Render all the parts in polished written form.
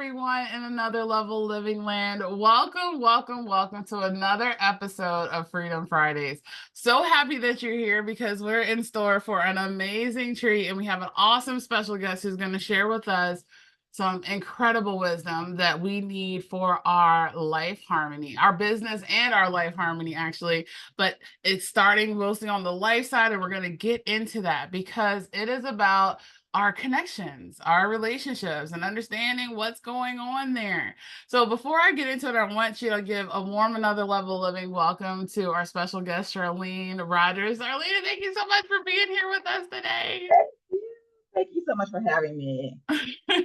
everyone in another level living land. Welcome, welcome, welcome to another episode of Freedom Fridays. So happy that you're here because we're in store for an amazing treat and we have an awesome special guest who's going to share with us some incredible wisdom that we need for our life harmony, our business and our life harmony, actually. But it's starting mostly on the life side, and we're going to get into that because it is about our connections, our relationships, and understanding what's going on there. So before I get into it, I want you to give a warm another level living welcome to our special guest, Sharlyne Rogers. Sharlyne, thank you so much for being here with us today. Thank you so much for having me.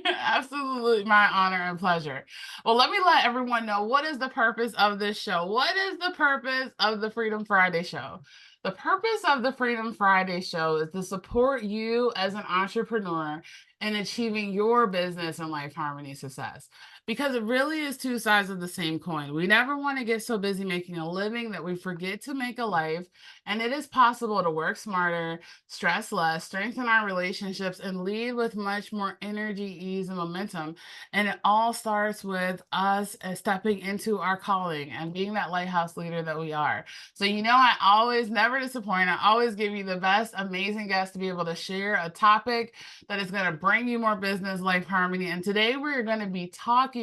Absolutely, my honor and pleasure. Well, let me let everyone know what is the purpose of this show. What is the purpose of the Freedom Friday show? The purpose of the Freedom Friday show is to support you as an entrepreneur in achieving your business and life harmony success. Because it really is two sides of the same coin. We never want to get so busy making a living that we forget to make a life. And it is possible to work smarter, stress less, strengthen our relationships, and lead with much more energy, ease, and momentum. And it all starts with us stepping into our calling and being that lighthouse leader that we are. So, I always never disappoint. I always give you the best, amazing guests to be able to share a topic that is going to bring you more business, life harmony. And today we're going to be talking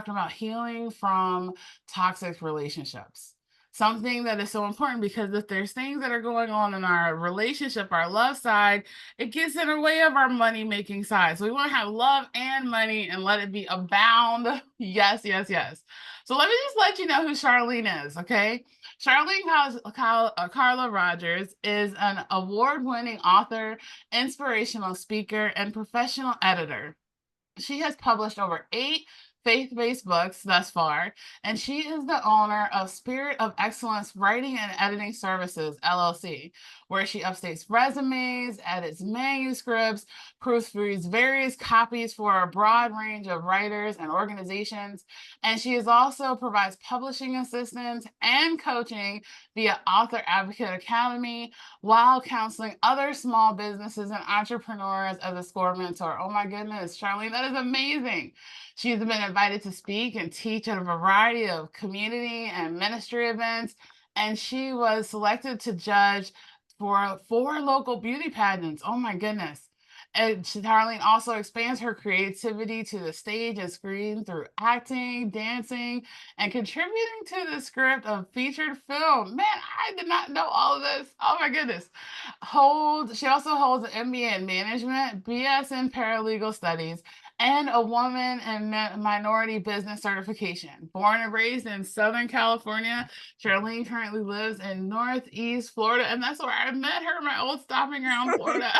about healing from toxic relationships. Something that is so important because if there's things that are going on in our relationship, our love side, it gets in the way of our money making side. So we want to have love and money and let it be abound. Yes, yes, yes. So let me just let you know who Sharlyne is, okay? Carla Rogers is an award-winning author, inspirational speaker, and professional editor. She has published over 8 faith-based books thus far, and she is the owner of Spirit of Excellence Writing and Editing Services, LLC, where she updates resumes, edits manuscripts, proofreads various copies for a broad range of writers and organizations. And she is also provides publishing assistance and coaching via Author Advocate Academy while counseling other small businesses and entrepreneurs as a SCORE mentor. Oh my goodness, Sharlyne, that is amazing. She's been invited to speak and teach at a variety of community and ministry events, and she was selected to judge for 4 local beauty pageants. Oh my goodness. And Sharlyne also expands her creativity to the stage and screen through acting, dancing, and contributing to the script of featured film. Man, I did not know all of this. Oh my goodness. She also holds an MBA in management, BS in paralegal studies, and a woman and minority business certification. Born and raised in Southern California, Sharlyne currently lives in Northeast Florida, and that's where I met her, my old stomping ground, Florida.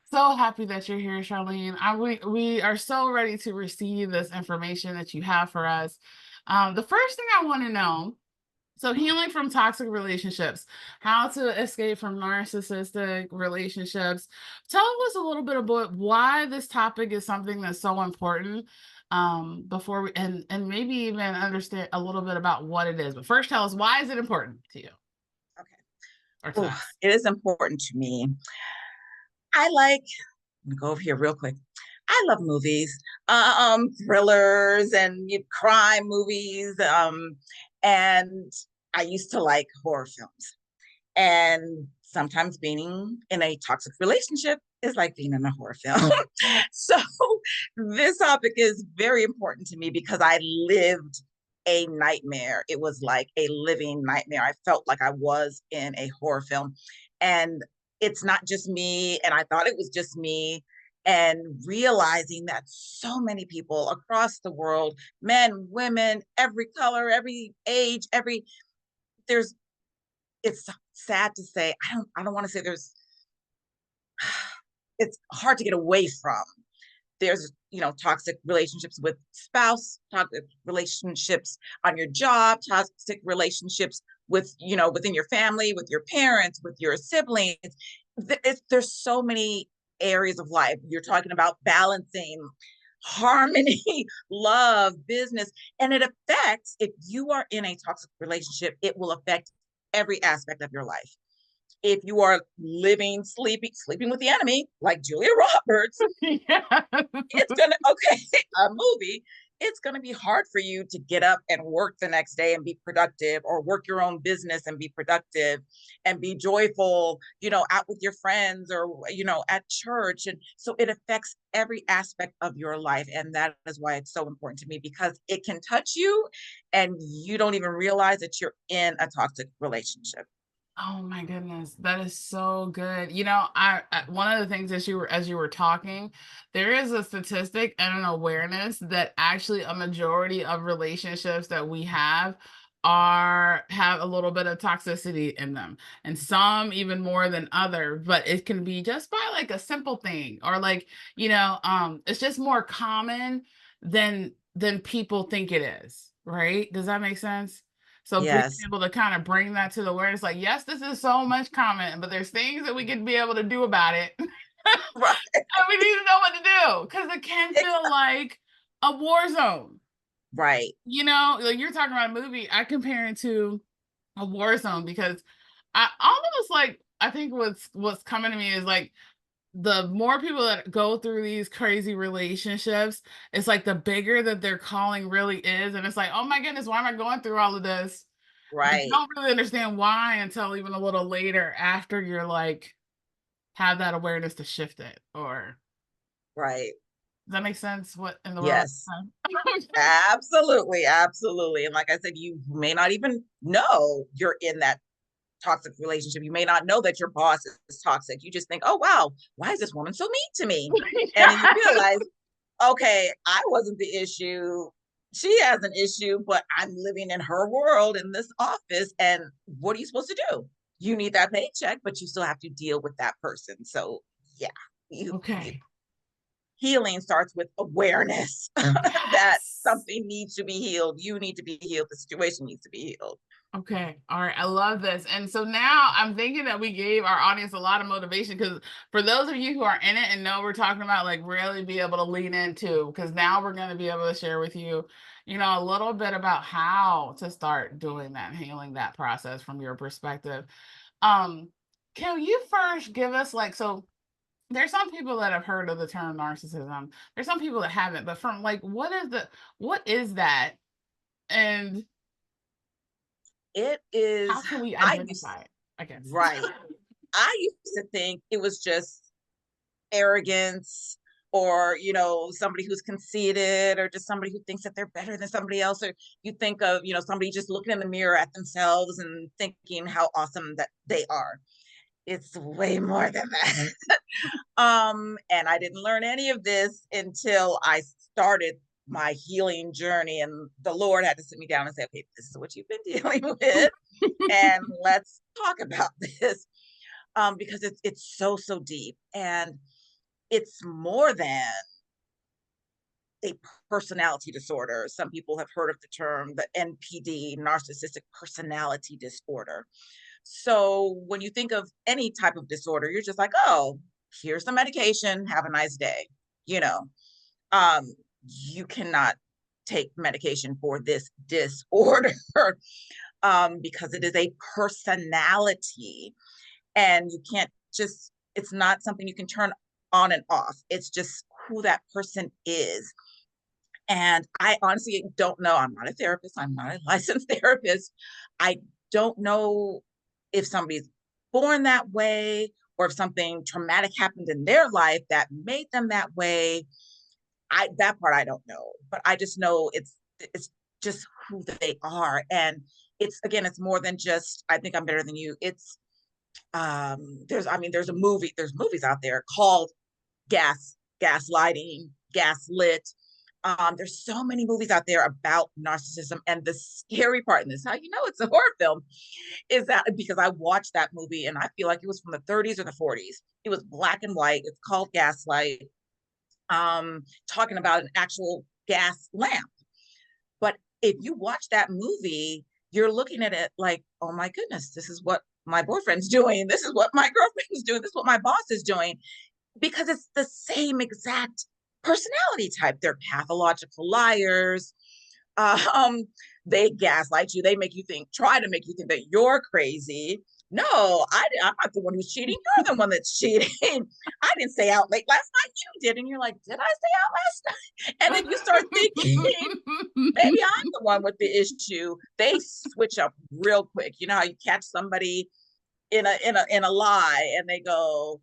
So happy that you're here, Sharlyne. We are so ready to receive this information that you have for us. The first thing I want to know, so healing from toxic relationships, how to escape from narcissistic relationships. Tell us a little bit about why this topic is something that's so important. Before we and maybe even understand a little bit about what it is. But first, tell us, why is it important to you Okay. or to Oh, us? it is important to me. I like, I'm gonna go over here real quick. I love movies, thrillers and crime movies. And I used to like horror films. And sometimes being in a toxic relationship is like being in a horror film. So this topic is very important to me because I lived a nightmare. It was like a living nightmare. I felt like I was in a horror film. And it's not just me. And I thought it was just me. And realizing that so many people across the world, men, women, every color, every age, there's, it's sad to say, I don't want to say it's hard to get away from. There's, toxic relationships with spouse, toxic relationships on your job, toxic relationships within your family, with your parents, with your siblings. There's so many areas of life. You're talking about balancing harmony, love, business, and it affects, if you are in a toxic relationship, it will affect every aspect of your life. If you are sleeping with the enemy, like Julia Roberts, Yes. it's gonna okay, a movie, it's gonna be hard for you to get up and work the next day and be productive, or work your own business and be productive and be joyful, out with your friends, or at church. And so it affects every aspect of your life. And that is why it's so important to me, because it can touch you and you don't even realize that you're in a toxic relationship. Oh my goodness, that is so good. One of the things as you were talking, there is a statistic and an awareness that actually a majority of relationships that we have a little bit of toxicity in them, and some even more than other. But it can be just by like a simple thing, or like it's just more common than people think it is. Right? Does that make sense? So being Yes. able to kind of bring that to the awareness, like, yes, this is so much comment, but there's things that we can be able to do about it. And Right. we need to know what to do, because it can feel like a war zone. Right. Like you're talking about a movie, I compare it to a war zone, because I almost like, I think what's coming to me is like, the more people that go through these crazy relationships, it's like the bigger that their calling really is. And it's like, oh my goodness, why am I going through all of this? But you Right. don't really understand why until even a little later, after you're like, have that awareness to shift it. Or Right. does that make sense? What in the world? Yes. Absolutely, absolutely. And like I said, you may not even know you're in that toxic relationship. You may not know that your boss is toxic. You just think, "Oh, wow, why is this woman so mean to me?" And then you Yes. realize, "Okay, I wasn't the issue. She has an issue, but I'm living in her world in this office, and what are you supposed to do? You need that paycheck, but you still have to deal with that person." So, yeah, you Okay. healing starts with awareness that Yes. something needs to be healed. You need to be healed. The situation needs to be healed. Okay. All right. I love this. And so now I'm thinking that we gave our audience a lot of motivation, because for those of you who are in it and know we're talking about, like, really be able to lean into, because now we're going to be able to share with you, a little bit about how to start doing that, healing that process from your perspective. Um, can you first give us, like, so there's some people that have heard of the term narcissism. There's some people that haven't, but from like, what is that? And It is, how can we I used, identify it, I guess? right. I used to think it was just arrogance, or somebody who's conceited, or just somebody who thinks that they're better than somebody else, or you think of somebody just looking in the mirror at themselves and thinking how awesome that they are. It's way more than that. And I didn't learn any of this until I started my healing journey, and the Lord had to sit me down and say, "Okay, this is what you've been dealing with, and let's talk about this." Because it's so deep, and it's more than a personality disorder. Some people have heard of the term, the NPD, narcissistic personality disorder. So when you think of any type of disorder, you're just like, "Oh, here's the medication. Have a nice day." You know, um, you cannot take medication for this disorder, because it is a personality, and you can't just. It's not something you can turn on and off. It's just who that person is. And I honestly don't know. I'm not a therapist. I'm not a licensed therapist. I don't know if somebody's born that way, or if something traumatic happened in their life that made them that way. That part I don't know, but I just know it's just who they are. And it's more than just I think I'm better than you. It's there's movies out there called gaslighting, gaslit. There's so many movies out there about narcissism, and the scary part in this, how you know it's a horror film, is that because I watched that movie and I feel like it was from the 30s or the 40s. It was black and white. It's called Gaslight, talking about an actual gas lamp. But if you watch that movie, you're looking at it like, oh my goodness, this is what my boyfriend's doing. This is what my girlfriend's doing. This is what my boss is doing, because it's the same exact personality type. They're pathological liars. Um, they gaslight you. They make you think, try to make you think that you're crazy. No, I'm not the one who's cheating. You're the one that's cheating. I didn't stay out late last night. You did. And you're like, did I stay out last night? And then you start thinking, maybe I'm the one with the issue. They switch up real quick. You know how you catch somebody in a lie and they go,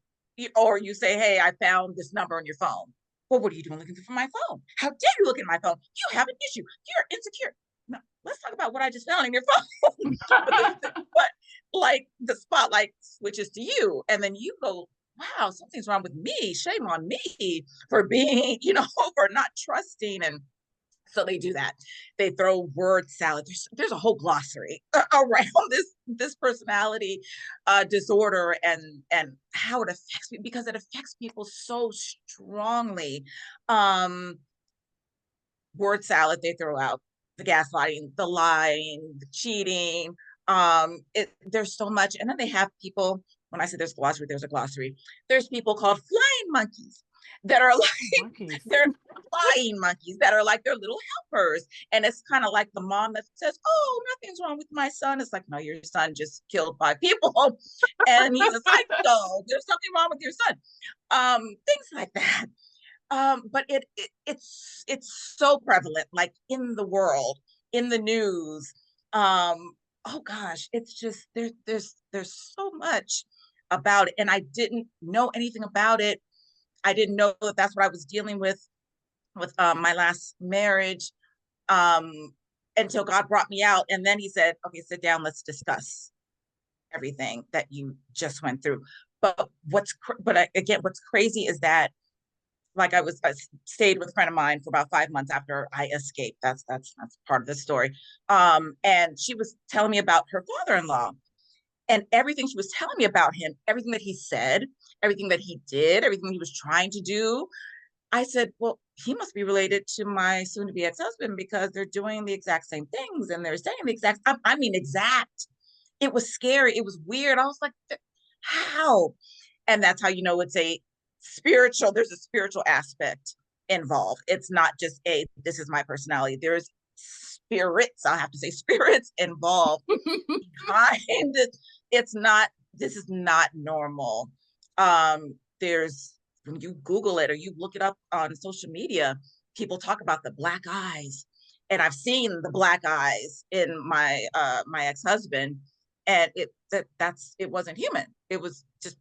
or you say, hey, I found this number on your phone. Well, what are you doing looking for my phone? How dare you look at my phone? You have an issue. You're insecure. No, let's talk about what I just found in your phone. but like the spotlight switches to you, and then you go, wow, something's wrong with me. Shame on me for being, for not trusting. And so they do that. They throw word salad. There's a whole glossary around this personality disorder and how it affects me, because it affects people so strongly. Um, Word salad they throw out, the gaslighting, the lying, the cheating. There's so much, and then they have people. When I say there's a glossary. There's people called flying monkeys that are like Monkeys. they're flying monkeys that are like their little helpers, and it's kind of like the mom that says, "Oh, nothing's wrong with my son." It's like, no, your son just killed 5 people, and he's a psycho. There's something wrong with your son. Things like that. But it's so prevalent, like in the world, in the news. Oh gosh, it's just there's so much about it, and I didn't know anything about it. I didn't know that that's what I was dealing with my last marriage, um, until God brought me out, and then He said, "Okay, sit down, let's discuss everything that you just went through." Again, what's crazy is that, like, I stayed with a friend of mine for about 5 months after I escaped. That's part of the story. And she was telling me about her father-in-law and everything she was telling me about him, everything that he said, everything that he did, everything he was trying to do. I said, well, he must be related to my soon-to-be ex-husband, because they're doing the exact same things and they're saying the exact, I mean, exact. It was scary. It was weird. I was like, how? And that's how it's a spiritual, there's a spiritual aspect involved. It's not just this is my personality. There's spirits, I'll have to say spirits involved behind it. It's not, this is not normal. There's, when you Google it or you look it up on social media, people talk about the black eyes. And I've seen the black eyes in my ex-husband, and it wasn't human. It was just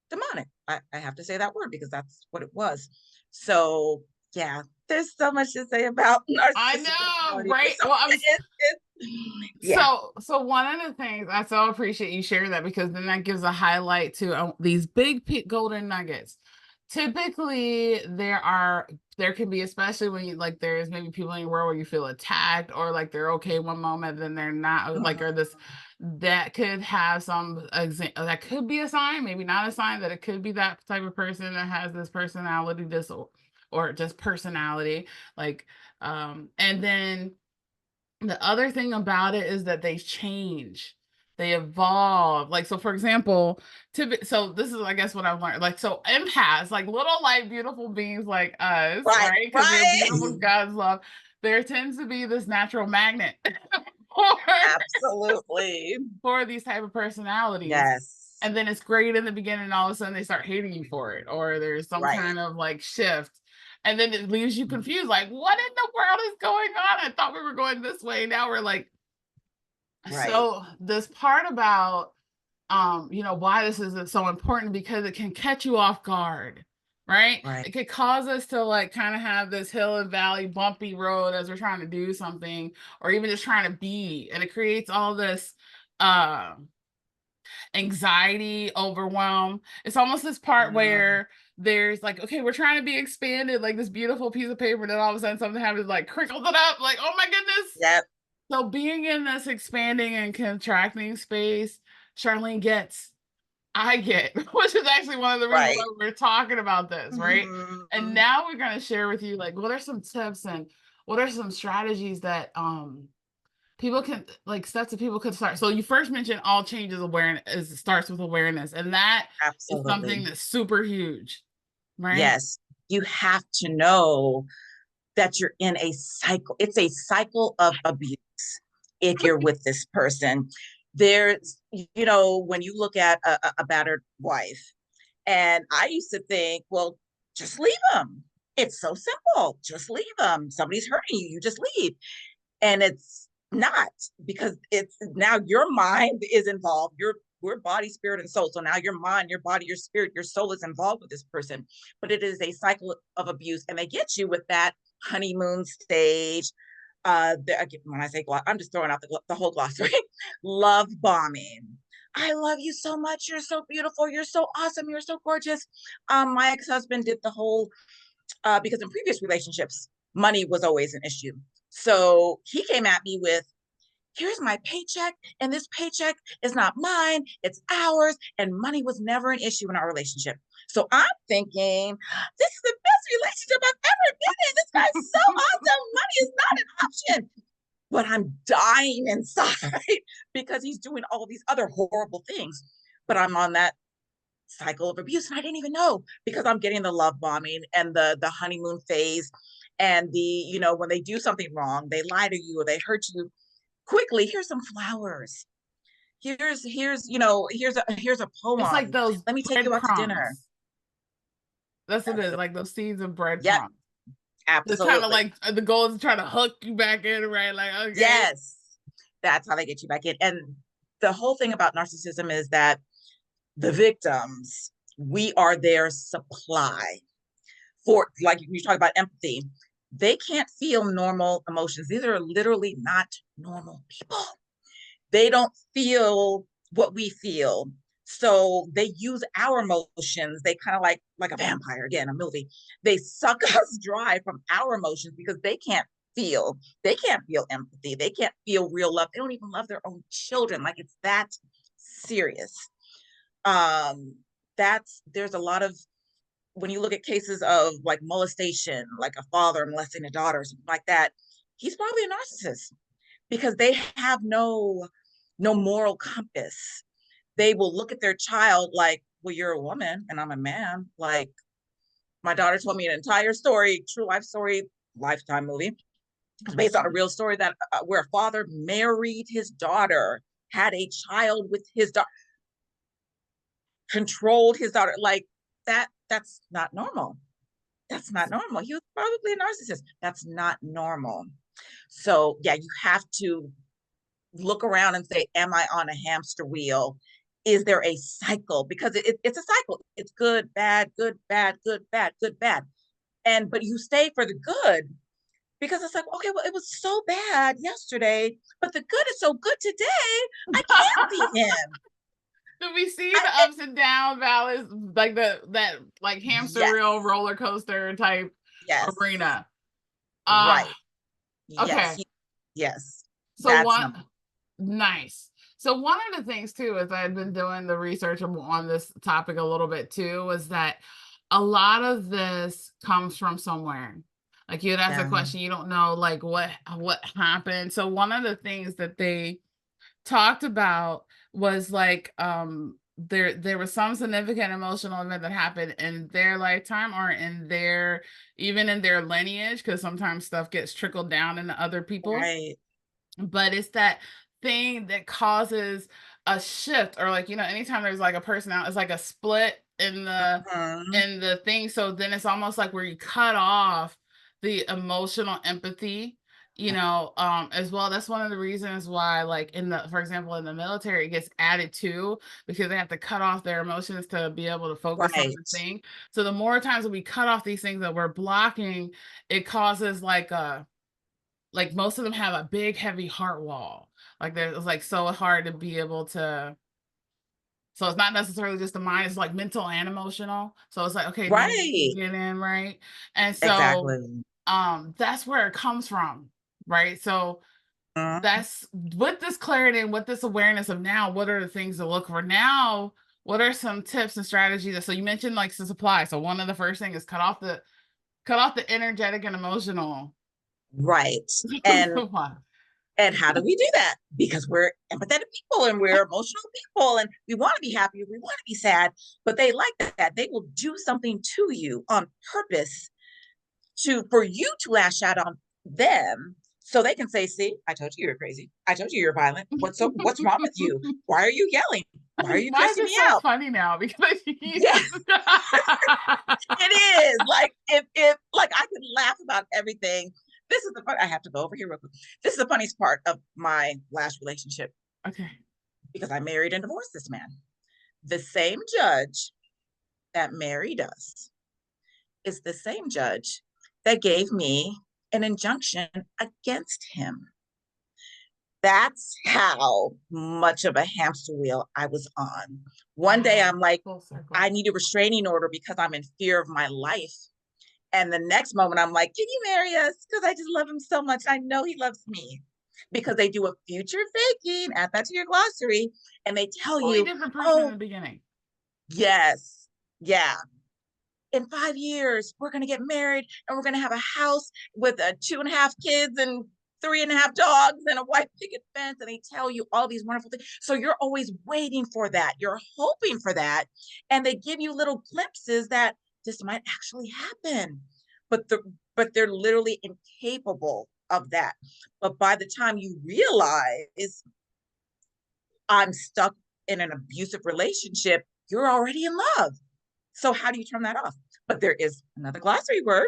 demonic. I have to say that word because that's what it was. So yeah, there's so much to say about I narcissistic know, personality right? Well, disorder. Yeah, so one of the things I so appreciate you sharing that, because then that gives a highlight to these big golden nuggets. Typically, there can be, especially when you like there's maybe people in your world where you feel attacked, or like they're okay one moment, then they're not, like, or this that could have that could be a sign, maybe not a sign, that it could be that type of person that has this personality disorder or just personality, like, and then the other thing about it is that they change, they evolve. Like, so for example, so this is, I guess, what I've learned. Like, so empaths, like little light, beautiful beings like us, right, right? Because we're right. beautiful, God's love. There tends to be this natural magnet for, Absolutely. for these type of personalities. Yes. And then it's great in the beginning, and all of a sudden they start hating you for it, or there's some Right. kind of like shift, and then it leaves you confused, like, what in the world is going on? I thought we were going this way, now we're like. Right. So this part about why this is so important, because it can catch you off guard, right? Right. It could cause us to like kind of have this hill and valley bumpy road as we're trying to do something, or even just trying to be, and it creates all this uh anxiety, overwhelm. It's almost this part Mm, where there's like, okay, we're trying to be expanded, like this beautiful piece of paper, and then all of a sudden something happens, like crinkles it up, like, oh my goodness. yep. So being in this expanding and contracting space, Sharlyne gets, I get, which is actually one of the reasons Right. why we're talking about this, right? And Mhm. now we're going to share with you, like, what are some tips and what are some strategies that people can, like, steps that people could start. So you first mentioned all changes awareness, it starts with awareness, and that is something Absolutely. that's super huge, right? Yes. You have to know that you're in a cycle. It's a cycle of abuse if you're with this person. There's, when you look at a battered wife, and I used to think, well, just leave them. It's so simple. Just leave them. Somebody's hurting you. You just leave. And it's not, because it's now your mind is involved. Your body, spirit, and soul. So now your mind, your body, your spirit, your soul is involved with this person. But it is a cycle of abuse, and they get you with that honeymoon stage. When I say I'm just throwing out the whole glossary. Love bombing. I love you so much. You're so beautiful. You're so awesome. You're so gorgeous. My ex-husband did the whole because in previous relationships, money was always an issue. So he came at me with, here's my paycheck, and this paycheck is not mine, it's ours. And money was never an issue in our relationship. So I'm thinking, this is the best relationship I've ever been in. This guy's so awesome. Money is not an option. But I'm dying inside because he's doing all these other horrible things. But I'm on that cycle of abuse, and I didn't even know, because I'm getting the love bombing and the honeymoon phase, and when they do something wrong, they lie to you or they hurt you quickly. Here's some flowers. Here's a It's like poem. those Let me take you out to dinner. breadcrumbs. That's what it is, Absolutely. like those seeds of Yep, breadcrumbs. It's kind of absolutely. like the goal is to try to hook you back in, right? Like, okay. Yes, that's how they get you back in. And the whole thing about narcissism is that the victims, we are their supply. For, like you talk about empathy, they can't feel normal emotions. These are literally not normal people. They don't feel what we feel. So they use our emotions. They kind of like a vampire, again, a movie. They suck us dry from our emotions because they can't feel. They can't feel empathy. They can't feel real love. They don't even love their own children. Like, it's that serious. Um, there's a lot of, when you look at cases of like molestation, like a father molesting a daughter, something like that, he's probably a narcissist, because they have no moral compass. They will look at their child like, well, you're a woman and I'm a man. Like, my daughter told me an entire story, true life story, Lifetime movie. It's based on a real story that where a father married his daughter, had a child with his daughter, controlled his daughter. Like, that's not normal. That's not normal. He was probably a narcissist. That's not normal. So yeah, you have to look around and say, am I on a hamster wheel? Is there a cycle? Because it's a cycle. It's good, bad, good, bad, good, bad, good, bad. But you stay for the good, because it's like, okay, well, it was so bad yesterday, but the good is so good today. I can't see him. Do we see I, the ups and down valleys, like that like hamster yes, wheel roller coaster type yes, arena? right. Okay. Yes, yes. So That's one number. Nice. So one of the things too, as I had been doing the research on this topic a little bit too, was that a lot of this comes from somewhere. Like, you'd ask a Yeah, question, you don't know like what happened. So one of the things that they talked about was like there was some significant emotional event that happened in their lifetime, or in their, even in their lineage, because sometimes stuff gets trickled down into other people. right. But it's that thing that causes a shift, or like, anytime there's like a person out, it's like a split in Mhm. the thing. So then it's almost like where you cut off the emotional empathy, as well. That's one of the reasons why, like, for example, in the military, it gets added to, because they have to cut off their emotions to be able to focus on the Right, thing. So the more times that we cut off these things that we're blocking, it causes like most of them have a big heavy heart wall. Like, it's like so hard to be able to, so it's not necessarily just the mind, it's like mental and emotional. So it's like, okay, none of this can right. get in, right? And so Exactly. that's where it comes from, right? So Mhm. that's, with this clarity and with this awareness of now, what are the things to look for now? What are some tips and strategies? So you mentioned like the supply. So one of the first thing is cut off the energetic and emotional Right. And supply. how do we do that? Because we're empathetic people and we're emotional people, and we want to be happy, we want to be sad, but they like that. They will do something to you on purpose, to for you to lash out on them, So they can say, see, I told you you're crazy. I told you you're violent. What's wrong with you? Why are you yelling? Why are you Why is cursing this me so out? funny now? Because you Yeah, it is. Like if like I could laugh about everything. This is the fun. I have to go over here real quick. This is the funniest part of my last relationship Okay. because I married and divorced this man. The same judge that married us is the same judge that gave me an injunction against him. That's how much of a hamster wheel I was on. One day Wow. I'm like, Full circle. I need a restraining order because I'm in fear of my life. And the next moment I'm like, can you marry us? Because I just love him so much. I know he loves me. Because they do a future faking, add that to your glossary, and they tell Totally you, different person in oh, the beginning. yes, yeah, in 5 years, we're going to get married and we're going to have a house with 2.5 kids and 3.5 dogs and a white picket fence. And they tell you all these wonderful things. So you're always waiting for that. You're hoping for that. And they give you little glimpses that this might actually happen. But they're literally incapable of that. But by the time you realize I'm stuck in an abusive relationship, you're already in love. So how do you turn that off? But there is another glossary word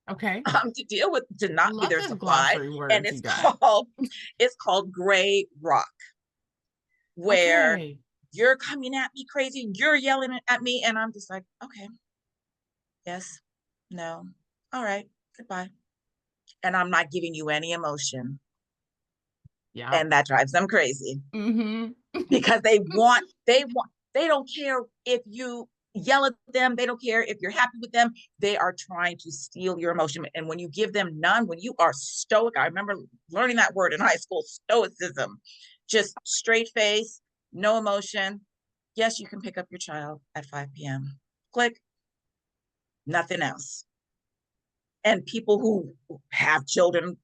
Okay. to deal with to I not be love their this supply, glossary and words you it's got. called gray rock, where Okay. you're coming at me crazy, you're yelling at me, and I'm just like, okay, yes, no, all right, goodbye, and I'm not giving you any emotion, Yeah. and that drives them crazy. Mm-hmm. Because they don't care if you yell at them, they don't care if you're happy with them, they are trying to steal your emotion. And when you give them none, when you are stoic, I remember learning that word in high school, stoicism, just straight face, no emotion. Yes, you can pick up your child at 5 p.m. Click, nothing else. And people who have children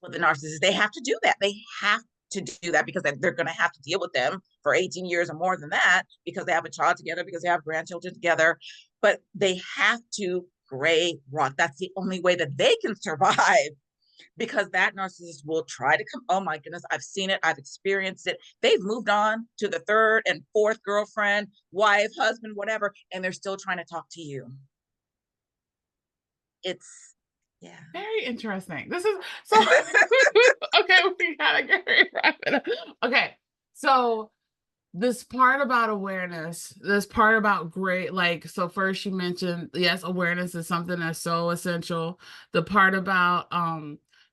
with the narcissist, they have to do that. They have to do that because they're going to have to deal with them for 18 years or more than that because they have a child together, because they have grandchildren together. But they have to gray rock. That's the only way that they can survive because that narcissist will try to come. Oh my goodness, I've seen it. I've experienced it. They've moved on to the third and fourth girlfriend, wife, husband, whatever, and they're still trying to talk to you. It's, yeah. Very interesting. This is so okay, we gotta get ready to wrap it up. Okay. So this part about awareness, this part about great, like, so first you mentioned, yes, awareness is something that's so essential. The part about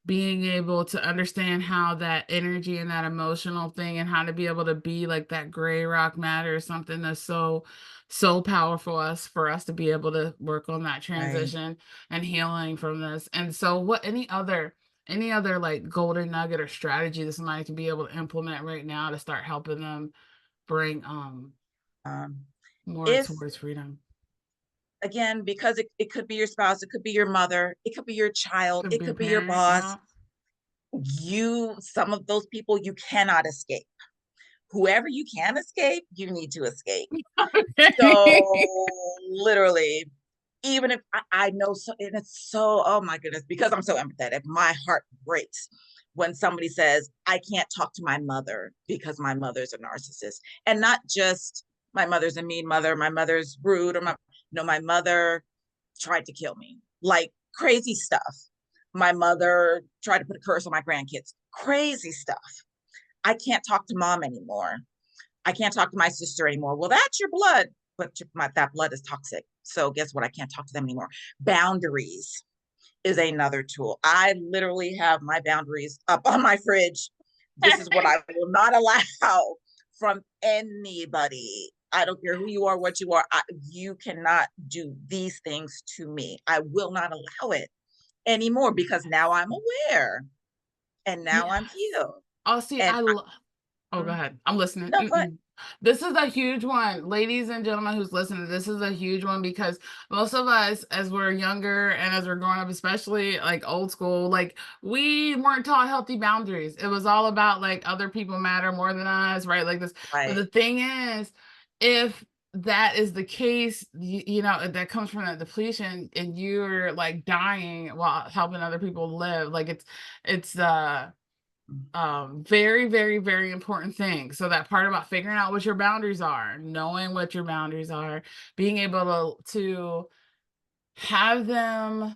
being able to understand how that energy and that emotional thing and how to be able to be like that gray rock matter is something that's so powerful us for us to be able to work on that Right. transition and healing from this. And so what any other like golden nugget or strategy that somebody can be able to implement right now to start helping them bring Um, more if towards freedom? again, because it could be your spouse, it could be your mother, it could be your child, Could it be a could be your parent, boss. yeah. Some of those people you cannot escape. Whoever you can escape, you need to escape. Okay. So literally, even if I know, so and it's so, oh my goodness, because I'm so empathetic, my heart breaks when somebody says, I can't talk to my mother because my mother's a narcissist. And not just my mother's a mean mother, my mother's rude, or my mother tried to kill me. Like crazy stuff. My mother tried to put a curse on my grandkids. Crazy stuff. I can't talk to mom anymore. I can't talk to my sister anymore. Well, that's your blood, but that blood is toxic. So guess what? I can't talk to them anymore. Boundaries is another tool. I literally have my boundaries up on my fridge. This is what I will not allow from anybody. I don't care who you are, what you are. You cannot do these things to me. I will not allow it anymore because now I'm aware and now I'm Yes. healed. Oh, see, And oh, go ahead. I'm listening. no, but Mm-mm. This is a huge one. Ladies and gentlemen who's listening, this is a huge one because most of us, as we're younger and as we're growing up, especially like old school, like we weren't taught healthy boundaries. It was all about like other people matter more than us, right? Like this. But right, the thing is, if that is the case, that comes from that depletion, and you're like dying while helping other people live. Like it's very, very, very important thing. So that part about figuring out what your boundaries are, knowing what your boundaries are, being able to have them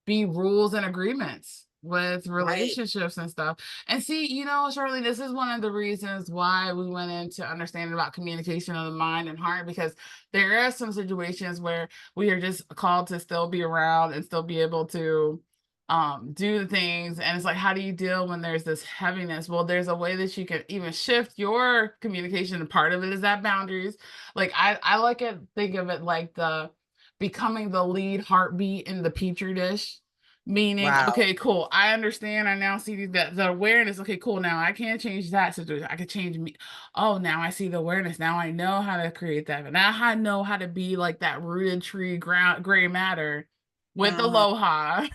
be rules and agreements with Right. relationships and stuff. And see, Shirley, this is one of the reasons why we went into understanding about communication of the mind and heart, because there are some situations where we are just called to still be around and still be able to do the things. And it's like, how do you deal when there's this heaviness? Well, there's a way that you can even shift your communication, and part of it is that boundaries. Like I like it, think of it like the becoming the lead heartbeat in the petri dish. Meaning, Wow. okay, cool. I understand. I now see that the awareness. Okay, cool. Now I can't change that situation. I can change me. Oh, now I see the awareness. Now I know how to create that. But now I know how to be like that rooted tree, ground, gray matter with Mhm. aloha.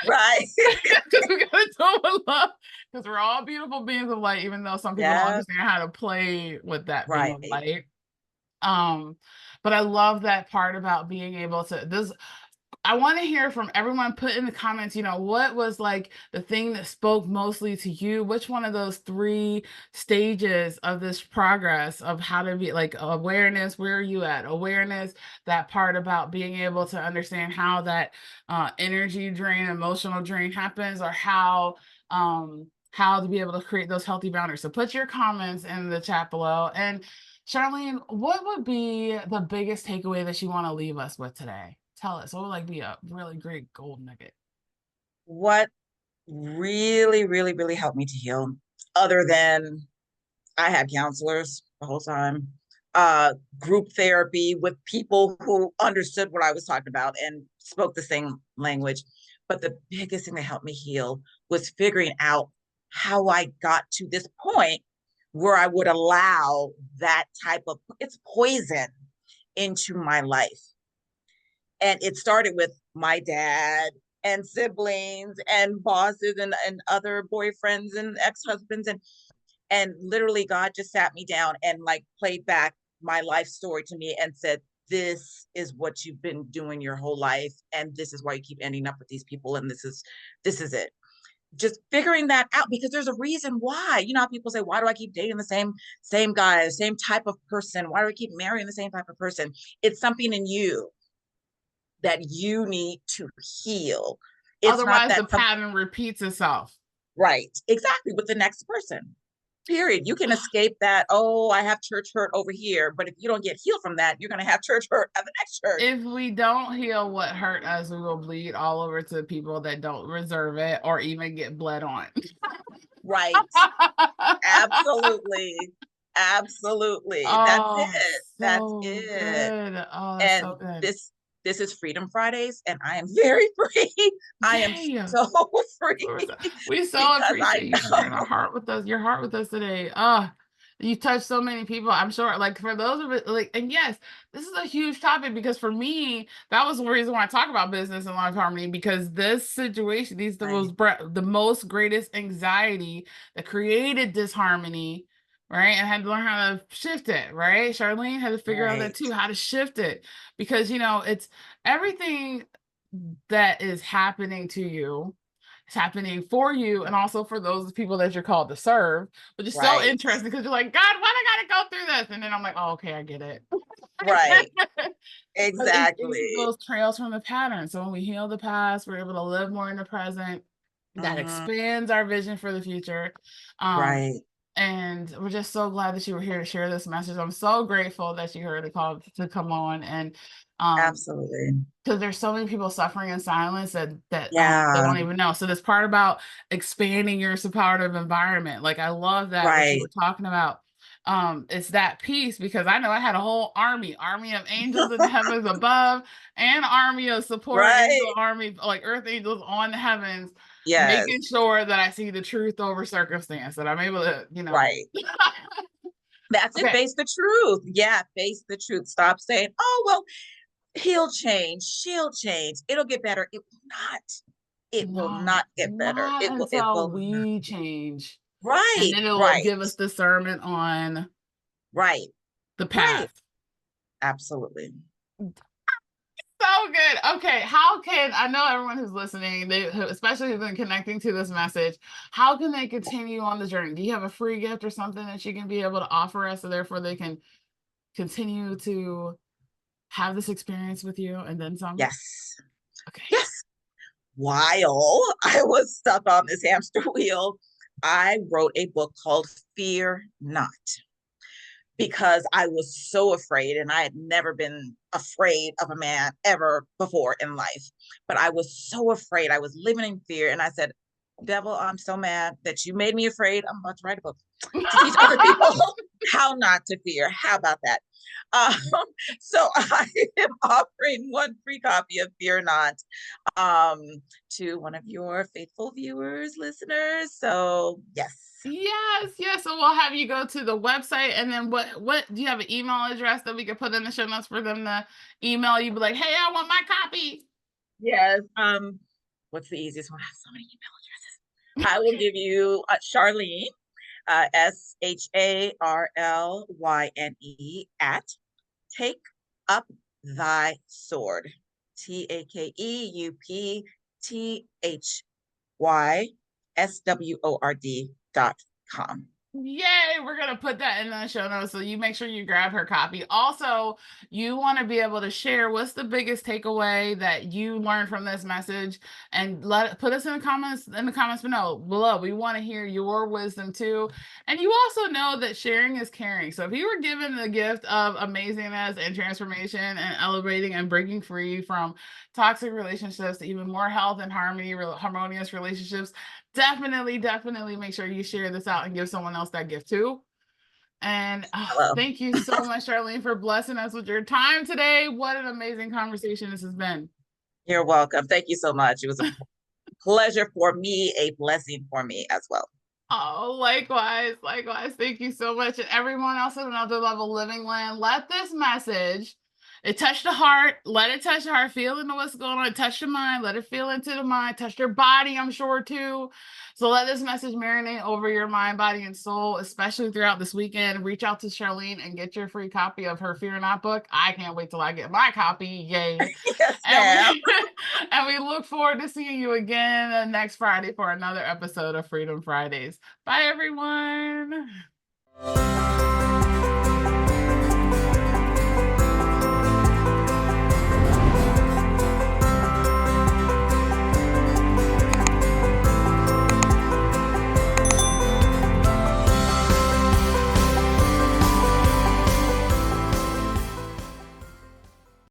Right. Because we gotta do it with love. Because we're all beautiful beings of light, even though some people don't Yeah. understand how to play with that being of Right. light. Um, but I love that part about being able to this. I want to hear from everyone. Put in the comments, what was like the thing that spoke mostly to you? Which one of those three stages of this progress of how to be like awareness? Where are you at? Awareness, that part about being able to understand how that energy drain, emotional drain happens, or how to be able to create those healthy boundaries. So put your comments in the chat below. And Sharlyne, what would be the biggest takeaway that you want to leave us with today? Tell us. What would like be a really great gold nugget? What really, really, really helped me to heal, other than I had counselors the whole time, group therapy with people who understood what I was talking about and spoke the same language. But the biggest thing that helped me heal was figuring out how I got to this point where I would allow that type of, it's poison, into my life. And it started with my dad and siblings and bosses and other boyfriends and ex-husbands, and literally God just sat me down and like played back my life story to me and said, this is what you've been doing your whole life, and this is why you keep ending up with these people, and this is it. Just figuring that out, because there's a reason why. You know how people say, why do I keep dating the same guy, the same type of person? Why do I keep marrying the same type of person? It's something in you that you need to heal. It's not Otherwise, the that some, pattern repeats itself. right, exactly, with the next person. Period. You can escape that. Oh, I have church hurt over here. But if you don't get healed from that, you're going to have church hurt at the next church. If we don't heal what hurt us, we will bleed all over to people that don't reserve it or even get bled on. Right. Absolutely. Absolutely. That's Oh, it. That's so it. good. Oh, that's And so good. this is Freedom Fridays, and I am very free. I am Yay. so free We so because I appreciate you sharing know. our heart with us, your heart with us today. You touched so many people. I'm sure, like for those of it, like, and yes, this is a huge topic because for me, that was the reason why I talk about business and life harmony, because this situation, these Right. the most greatest anxiety that created disharmony, right? And I had to learn how to shift it, right? Sharlyne had to figure out that Right. too, how to shift it, because it's everything that is happening to you. It's happening for you and also for those people that you're called to serve, which is so Right. interesting because you're like, God, why do I gotta go through this? And then I'm like, oh, okay, I get it. Right. But it Exactly. goes trails from the pattern. So when we heal the past, we're able to live more in the present. That Mhm. expands our vision for the future. Um, Right. and we're just so glad that you were here to share this message. I'm so grateful that you heard the call to come on, and um, Absolutely. because there's so many people suffering in silence that they Yeah. don't even know. So this part about expanding your supportive environment, like I love that what you Right. were talking about. It's that piece, because I know I had a whole army of angels in the heavens above, and army of support angel Right. army, like earth angels on the heavens, making Yes. sure that I see the truth over circumstance, that I'm able to, Right. That's it. okay, Face the truth. Yeah. Face the truth. Stop saying, oh, well, he'll change. She'll change. It'll get better. It will not. It will no, not get better. not It until will not. we change. And Right. then it will Right. give us discernment on Right. the Right. path. Absolutely. So good. Okay, how can I know everyone who's listening, especially who's been connecting to this message, how can they continue on the journey? Do you have a free gift or something that you can be able to offer us so therefore they can continue to have this experience with you and then some? Yes. Okay. Yes. While I was stuck on this hamster wheel, I wrote a book called Fear Not, because I was so afraid, and I had never been afraid of a man ever before in life. But I was so afraid. I was living in fear. And I said, Devil, I'm so mad that you made me afraid. I'm about to write a book to teach other people how not to fear. How about that? Um, so I am offering one free copy of Fear Not um, to one of your faithful viewers, listeners. So, yes. Yes, yes. So we'll have you go to the website, and then what do you have an email address that we could put in the show notes for them to email you? Be like, hey, I want my copy. Yes. What's the easiest one? I have so many email addresses. I will give you Sharlyne, SHARLYNE at Take Up Thy Sword, TAKEUPTHYSWORD.com. Yay, we're gonna put that in the show notes, so you make sure you grab her copy. Also, you want to be able to share what's the biggest takeaway that you learned from this message, and put us in the comments below. We want to hear your wisdom too. And you also know that sharing is caring. So if you were given the gift of amazingness and transformation and elevating and breaking free from toxic relationships to even more health and harmonious relationships, definitely make sure you share this out and give someone else that gift too. And Hello. thank you so much, Sharlyne, for blessing us with your time today. What an amazing conversation this has been. You're welcome. Thank you so much. It was a pleasure for me, a blessing for me as well. Oh, likewise. Thank you so much. And everyone else at Another Level Living Land, let this message, it touched the heart. Let it touch the heart. Feel into what's going on. Touch the mind. Let it feel into the mind. Touch your body, I'm sure, too. So let this message marinate over your mind, body, and soul, especially throughout this weekend. Reach out to Sharlyne and get your free copy of her Fear Not book. I can't wait till I get my copy. Yay. Yes, And ma'am. and we look forward to seeing you again next Friday for another episode of Freedom Fridays. Bye, everyone.